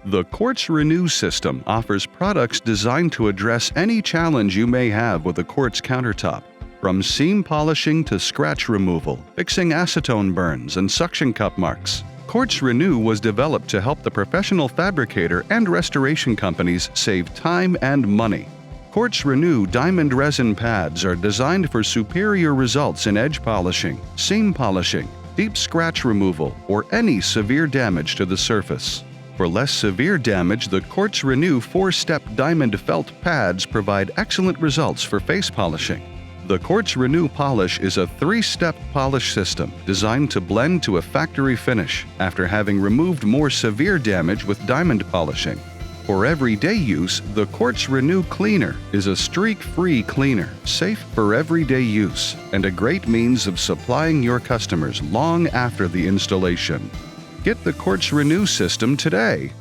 The Quartz Renew system offers products designed to address any challenge you may have with a quartz countertop. From seam polishing to scratch removal, fixing acetone burns and suction cup marks, Quartz Renew was developed to help the professional fabricator and restoration companies save time and money. Quartz Renew Diamond Resin pads are designed for superior results in edge polishing, seam polishing, deep scratch removal, or any severe damage to the surface. For less severe damage, the Quartz Renew 4-step diamond felt pads provide excellent results for face polishing. The Quartz Renew Polish is a 3-step polish system designed to blend to a factory finish after having removed more severe damage with diamond polishing. For everyday use, the Quartz Renew Cleaner is a streak-free cleaner, safe for everyday use, and a great means of supplying your customers long after the installation. Get the Quartz Renew system today.